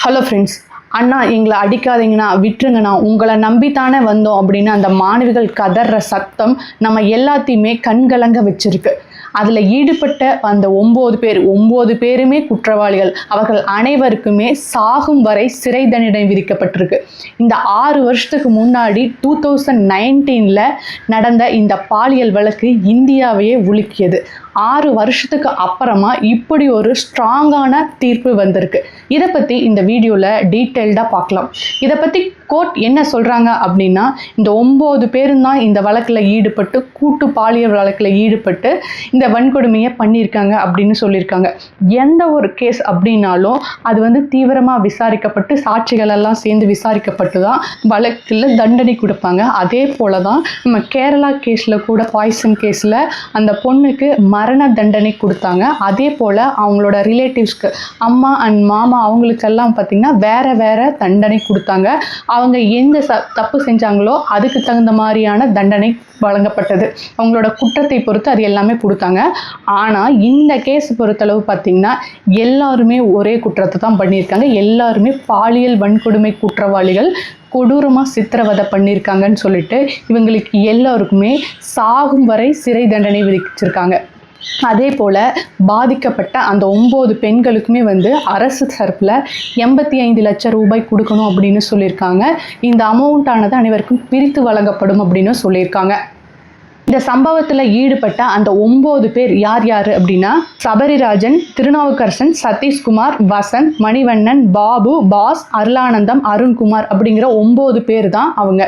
Hello friends, அண்ணா எங்களை அடிக்காதீங்கண்ணா, விட்டுருங்கண்ணா, உங்களை நம்பித்தானே வந்தோம் அப்படின்னு அந்த மாணவிகள் கதற சத்தம் நம்ம எல்லாத்தையுமே கண்கலங்க வச்சிருக்கு. அதில் ஈடுபட்ட அந்த 9 பேருமே குற்றவாளிகள். அவர்கள் அனைவருக்குமே சாகும் வரை சிறை தண்டனை விதிக்கப்பட்டிருக்கு. இந்த 6 வருஷத்துக்கு முன்னாடி 2019 நடந்த இந்த பாலியல் வழக்கு இந்தியாவையே உலுக்கியது. 6 வருஷத்துக்கு அப்புறமா இப்படி ஒரு ஸ்ட்ராங்கான தீர்ப்பு வந்திருக்கு. இதை பற்றி இந்த வீடியோவில் டீட்டெயில்டாக பார்க்கலாம். இதை பற்றி கோர்ட் என்ன சொல்கிறாங்க அப்படின்னா, இந்த 9 பேரும் தான் இந்த வழக்கில் ஈடுபட்டு, கூட்டு பாலியல் வழக்கில் ஈடுபட்டு இந்த வன்கொடுமையை பண்ணியிருக்காங்க அப்படின்னு சொல்லியிருக்காங்க. எந்த ஒரு கேஸ் அப்படின்னாலும் அது தீவிரமாக விசாரிக்கப்பட்டு சாட்சிகளெல்லாம் சேர்ந்து விசாரிக்கப்பட்டு தான் வழக்கில் தண்டனை கொடுப்பாங்க. அதே போல தான் நம்ம கேரளா கேஸில் கூட பாய்சன் கேஸில் அந்த பொண்ணுக்கு மரண தண்டனை கொடுத்தாங்க. அதே போல் அவங்களோட ரிலேட்டிவ்ஸ்க்கு, அம்மா அண்ட் மாமா, அவங்களுக்கெல்லாம் பார்த்திங்கன்னா வேறு தண்டனை கொடுத்தாங்க. அவங்க எந்த தப்பு செஞ்சாங்களோ அதுக்கு தகுந்த மாதிரியான தண்டனை வழங்கப்பட்டது. அவங்களோட குற்றத்தை பொறுத்து அது எல்லாமே கொடுத்தாங்க. ஆனால் இந்த கேஸ் பொறுத்தளவு பார்த்திங்கன்னா எல்லாருமே ஒரே குற்றத்தை தான் பண்ணியிருக்காங்க. எல்லாருமே பாலியல் வன்கொடுமை குற்றவாளிகள், கொடூரமாக சித்திரவதை பண்ணியிருக்காங்கன்னு சொல்லிட்டு இவங்களுக்கு எல்லாருக்குமே சாகும் வரை சிறை தண்டனை விதிச்சிருக்காங்க. அதே போல் பாதிக்கப்பட்ட அந்த 9 பெண்களுக்குமே அரசு தரப்பில் 85 லட்சம் ரூபாய் கொடுக்கணும் அப்படின்னு சொல்லியிருக்காங்க. இந்த அமௌண்ட்டானது அனைவருக்கும் பிரித்து வழங்கப்படும் அப்படின்னு சொல்லியிருக்காங்க. இந்த சம்பவத்தில் ஈடுபட்ட அந்த 9 பேர் யார் அப்படின்னா, சபரிராஜன், திருநாவுக்கரசன், சதீஷ்குமார், வசந்த், மணிவண்ணன், பாபு, பாஸ், அருளானந்தம், அருண்குமார் அப்படிங்கிற 9 பேர் தான் அவங்க.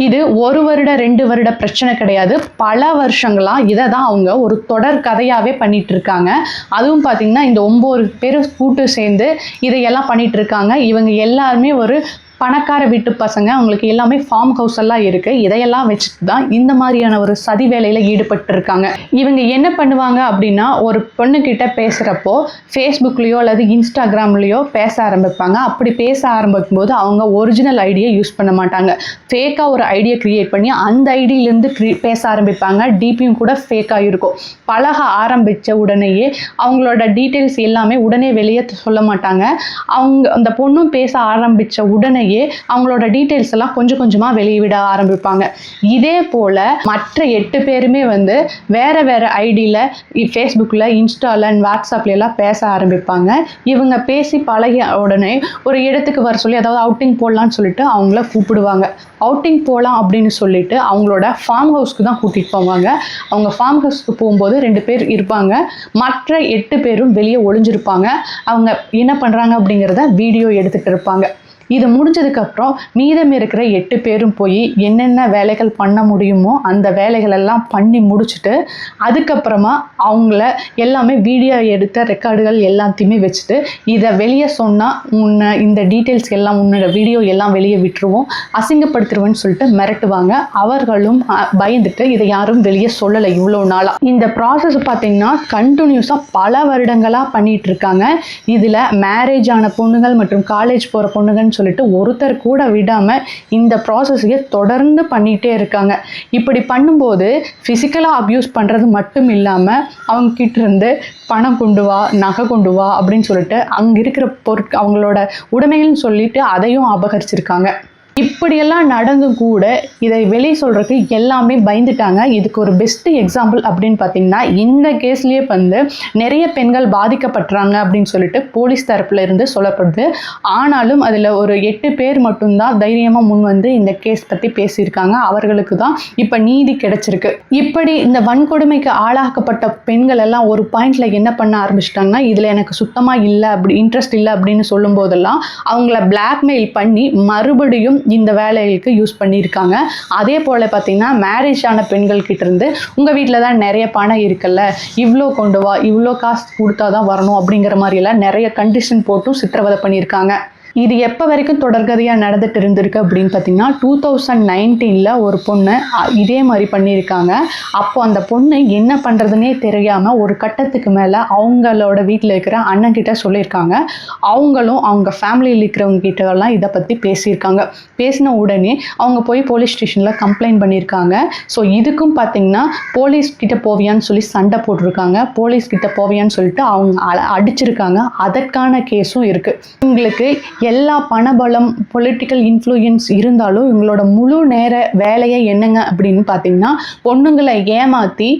இது 1 வருட 2 வருட பிரச்சனை கிடையாது. பல வருஷங்களாக இதை தான் அவங்க ஒரு தொடர் கதையாகவே பண்ணிட்டு இருக்காங்க. அதுவும் பார்த்திங்கன்னா இந்த 9 பேர் கூட்டு சேர்ந்து இதையெல்லாம் பண்ணிட்டு இருக்காங்க. இவங்க எல்லாருமே ஒரு பணக்கார வீட்டு பசங்க. அவங்களுக்கு எல்லாமே ஃபார்ம் ஹவுஸ் எல்லாம் இருக்குது. இதையெல்லாம் வச்சுட்டு தான் இந்த மாதிரியான ஒரு சதி வேலையில் ஈடுபட்டு இருக்காங்க. இவங்க என்ன பண்ணுவாங்க அப்படின்னா, ஒரு பொண்ணுக்கிட்ட பேசுகிறப்போ ஃபேஸ்புக்லேயோ அல்லது இன்ஸ்டாகிராம்லேயோ பேச ஆரம்பிப்பாங்க. அப்படி பேச ஆரம்பிக்கும் போது அவங்க ஒரிஜினல் ஐடியை யூஸ் பண்ண மாட்டாங்க. ஃபேக்காக ஒரு ஐடியை க்ரியேட் பண்ணி அந்த ஐடியிலேருந்து பேச ஆரம்பிப்பாங்க. டிபியும் கூட ஃபேக்காக இருக்கும். பழக ஆரம்பித்த உடனேயே அவங்களோட டீட்டெயில்ஸ் எல்லாமே உடனே வெளியே சொல்ல மாட்டாங்க. அந்த பொண்ணும் பேச ஆரம்பித்த உடனே அவங்களோட டீட்டெயில்ஸ் எல்லாம் கொஞ்சம் கொஞ்சமாக வெளியிட ஆரம்பிப்பாங்க. இதே போல மற்ற 8 பேருமே வேற ஐடியில் ஃபேஸ்புக்கில், இன்ஸ்டால, வாட்ஸ்அப்ல எல்லாம் பேச ஆரம்பிப்பாங்க. இவங்க பேசி பழகிய உடனே ஒரு இடத்துக்கு வர சொல்லி, அதாவது அவுட்டிங் போடலான்னு சொல்லிட்டு அவங்கள கூப்பிடுவாங்க. அவுட்டிங் போகலாம் அப்படின்னு சொல்லிட்டு அவங்களோட ஃபார்ம் ஹவுஸ்க்கு தான் கூட்டிகிட்டு போவாங்க. அவங்க ஃபார்ம் ஹவுஸ்க்கு போகும்போது 2 பேர் இருப்பாங்க. மற்ற 8 பேரும் வெளியே ஒளிஞ்சிருப்பாங்க. அவங்க என்ன பண்ணுறாங்க அப்படிங்கிறத வீடியோ எடுத்துகிட்டு இருப்பாங்க. இது முடிஞ்சதுக்கப்புறம் மீதம் இருக்கிற 8 பேரும் போய் என்னென்ன வேலைகள் பண்ண முடியுமோ அந்த வேலைகளெல்லாம் பண்ணி முடிச்சுட்டு அதுக்கப்புறமா அவங்கள எல்லாமே வீடியோ எடுத்த ரெக்கார்டுகள் எல்லாத்தையுமே வச்சுட்டு, இதை வெளியே சொன்னால் உன்னை இந்த டீட்டெயில்ஸ் எல்லாம், உன்னோட வீடியோ எல்லாம் வெளியே விட்டுருவோம், அசிங்கப்படுத்துருவேன்னு சொல்லிட்டு மிரட்டுவாங்க. அவர்களும் பயந்துட்டு இதை யாரும் வெளியே சொல்லலை இவ்வளோ நாளாக. இந்த ப்ராசஸ் பார்த்திங்கன்னா கண்டினியூஸாக பல வருடங்களாக பண்ணிகிட்டு இருக்காங்க. இதில் மேரேஜ் ஆன பொண்ணுகள் மற்றும் காலேஜ் போகிற பொண்ணுங்கன்னு சொல்லிட்டு ஒருத்தர் கூட விடாம இந்த ப்ராசஸையே தொடர்ந்து பண்ணிட்டே இருக்காங்க. இப்படி பண்ணும்போது பிசிக்கலா அபியூஸ் பண்றது மட்டும் இல்லாம அவங்க கிட்ட இருந்து பணம் கொண்டு வா, நகை கொண்டு வா அப்படின்னு சொல்லிட்டு அங்க இருக்கிற அவங்களோட உடைமைகள்னு சொல்லிட்டு அதையும் அபகரிச்சிருக்காங்க. இப்படியெல்லாம் நடந்தும் கூட இதை வெளியே சொல்கிறதுக்கு எல்லாமே பயந்துட்டாங்க. இதுக்கு ஒரு பெஸ்ட் எக்ஸாம்பிள் அப்படின்னு பார்த்தீங்கன்னா, இந்த கேஸ்லேயே நிறைய பெண்கள் பாதிக்கப்பட்டுறாங்க அப்படின்னு சொல்லிட்டு போலீஸ் தரப்புல இருந்து சொல்லப்படுது. ஆனாலும் அதில் ஒரு 8 பேர் மட்டும்தான் தைரியமாக முன் இந்த கேஸ் பற்றி பேசியிருக்காங்க. அவர்களுக்கு தான் இப்போ நீதி கிடைச்சிருக்கு. இப்படி இந்த வன்கொடுமைக்கு ஆளாக்கப்பட்ட பெண்கள் எல்லாம் ஒரு பாயிண்ட்ல என்ன பண்ண ஆரம்பிச்சிட்டாங்கன்னா, இதில் எனக்கு சுத்தமாக இல்லை, இன்ட்ரெஸ்ட் இல்லை அப்படின்னு சொல்லும் போதெல்லாம் அவங்கள பிளாக்மெயில் பண்ணி மறுபடியும் இந்த வேலைகளுக்கு யூஸ் பண்ணியிருக்காங்க. அதே போல் பார்த்தீங்கன்னா, மேரேஜ் ஆன பெண்கள் கிட்ட இருந்து உங்கள் வீட்டில் தான் நிறைய பணம் இருக்குல்ல, இவ்வளோ கொண்டு வா, இவ்வளோ காசு கொடுத்தா தான் வரணும் அப்படிங்கிற மாதிரியெல்லாம் நிறைய கண்டிஷன் போட்டும் சித்திரவதை பண்ணியிருக்காங்க. இது எப்போ வரைக்கும் தொடர்கதையாக நடந்துட்டு இருந்திருக்கு அப்படின்னு பார்த்தீங்கன்னா 2019 ஒரு பொண்ணு இதே மாதிரி பண்ணியிருக்காங்க. அப்போ அந்த பொண்ணு என்ன பண்ணுறதுனே தெரியாமல் ஒரு கட்டத்துக்கு மேலே அவங்களோட வீட்டில் இருக்கிற அண்ணன்கிட்ட சொல்லியிருக்காங்க. அவங்களும் அவங்க ஃபேமிலியில் இருக்கிறவங்க கிட்டலாம் இதை பற்றி பேசியிருக்காங்க. பேசின உடனே அவங்க போய் போலீஸ் ஸ்டேஷனில் கம்ப்ளைண்ட் பண்ணியிருக்காங்க. ஸோ இதுக்கும் பார்த்தீங்கன்னா போலீஸ்கிட்ட போவியான்னு சொல்லி சண்டை போட்டிருக்காங்க. போலீஸ்கிட்ட போவியான்னு சொல்லிட்டு அவங்க அடிச்சிருக்காங்க. அதற்கான கேஸும் இருக்குது. உங்களுக்கு எல்லா பணபலம் பொலிட்டிக்கல் இன்ஃப்ளூயன்ஸ் இருந்தாலும் இவங்களோட முழு நேர வேலையை என்னங்க அப்படின்னு பார்த்தீங்கன்னா பொண்ணுங்களை ஏமாற்றி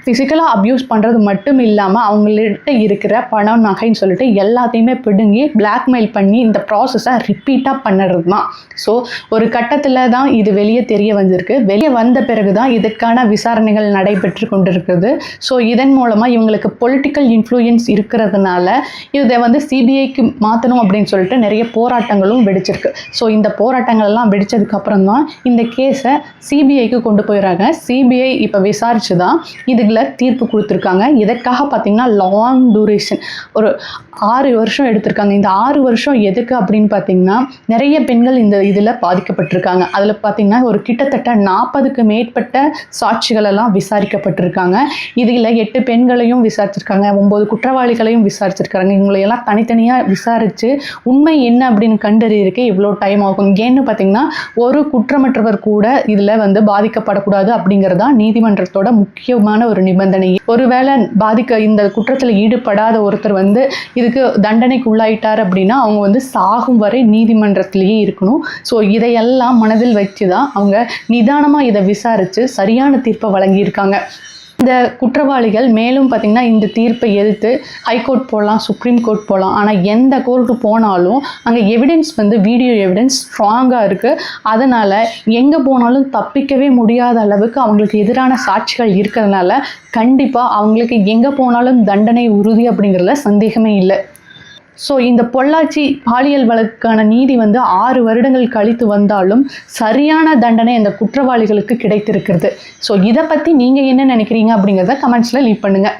ஃபிசிக்கலாக அப்யூஸ் பண்ணுறது மட்டும் இல்லாமல் அவங்கள்ட்ட இருக்கிற பணம் நகைன்னு சொல்லிட்டு எல்லாத்தையுமே பிடுங்கி பிளாக்மெயில் பண்ணி இந்த ப்ராசஸை ரிப்பீட்டாக பண்ணுறது தான். ஸோ ஒரு கட்டத்தில் தான் இது வெளியே தெரிய வந்திருக்கு. வெளியே வந்த பிறகு தான் இதுக்கான விசாரணைகள் நடைபெற்று கொண்டிருக்குது. ஸோ இதன் மூலமாக இவங்களுக்கு பொலிட்டிக்கல் இன்ஃப்ளூயன்ஸ் இருக்கிறதுனால இதை சிபிஐக்கு மாற்றணும் அப்படின்னு சொல்லிட்டு நிறைய போராட்டங்களும் வெடிச்சிருக்கு. ஸோ இந்த போராட்டங்கள்லாம் வெடித்ததுக்கப்புறம் தான் இந்த கேஸை சிபிஐக்கு கொண்டு போயிடுறாங்க. சிபிஐ இப்போ விசாரித்து தான் இதுக்கு தீர்ப்பு கொடுத்துருக்காங்க. இதற்காக பார்த்தீங்கன்னா லாங் டூரேஷன் ஒரு 6 வருஷம் எடுத்திருக்காங்க. இந்த 6 வருஷம் எதுக்கு அப்படின்னு பார்த்தீங்கன்னா நிறைய பெண்கள் இந்த இதில் பாதிக்கப்பட்டிருக்காங்க. அதில் பார்த்தீங்கன்னா ஒரு கிட்டத்தட்ட 40க்கு மேற்பட்ட சாட்சிகள் எல்லாம் விசாரிக்கப்பட்டிருக்காங்க. இதில் 8 பெண்களையும் விசாரிச்சிருக்காங்க, 9 குற்றவாளிகளையும் விசாரிச்சிருக்காங்க. இவங்களையெல்லாம் தனித்தனியாக விசாரித்து உண்மை என்ன அப்படின்னு கண்டறியறதுக்கு இவ்வளோ டைம் ஆகும். ஏன்னு பார்த்தீங்கன்னா ஒரு குற்றமற்றவர் கூட இதில் பாதிக்கப்படக்கூடாது அப்படிங்கிறதா நீதிமன்றத்தோட முக்கியமான ஒரு நிபந்தனை. ஒருவேளை இந்த குற்றத்தில் ஈடுபடாத ஒருத்தர் இதுக்கு தண்டனைக்கு உள்ளாயிட்டார் அப்படின்னா அவங்க சாகும் வரை நீதிமன்றத்திலேயே இருக்கணும். ஸோ இதையெல்லாம் மனதில் வச்சு தான் அவங்க நிதானமாக இதை விசாரித்து சரியான தீர்ப்பை வழங்கியிருக்காங்க. இந்த குற்றவாளிகள் மேலும் பார்த்திங்கன்னா இந்த தீர்ப்பை எதிர்த்து ஹைகோர்ட் போகலாம், சுப்ரீம் கோர்ட் போகலாம். ஆனால் எந்த கோர்ட்டு போனாலும் அங்கே எவிடன்ஸ் வீடியோ எவிடன்ஸ் ஸ்ட்ராங்காக இருக்குது. அதனால் எங்கே போனாலும் தப்பிக்கவே முடியாத அளவுக்கு அவங்களுக்கு எதிரான சாட்சிகள் இருக்கிறதுனால கண்டிப்பாக அவங்களுக்கு எங்கே போனாலும் தண்டனை உறுதி அப்படிங்கிறதுல சந்தேகமே இல்லை. ஸோ இந்த பொள்ளாச்சி பாலியல் வழக்குக்கான நீதி 6 வருடங்கள் கழித்து வந்தாலும் சரியான தண்டனை இந்த குற்றவாளிகளுக்கு கிடைத்திருக்கிறது. ஸோ இதை பற்றி நீங்கள் என்ன நினைக்கிறீங்க அப்படிங்கிறத கமெண்ட்ஸில் லீவ் பண்ணுங்கள்.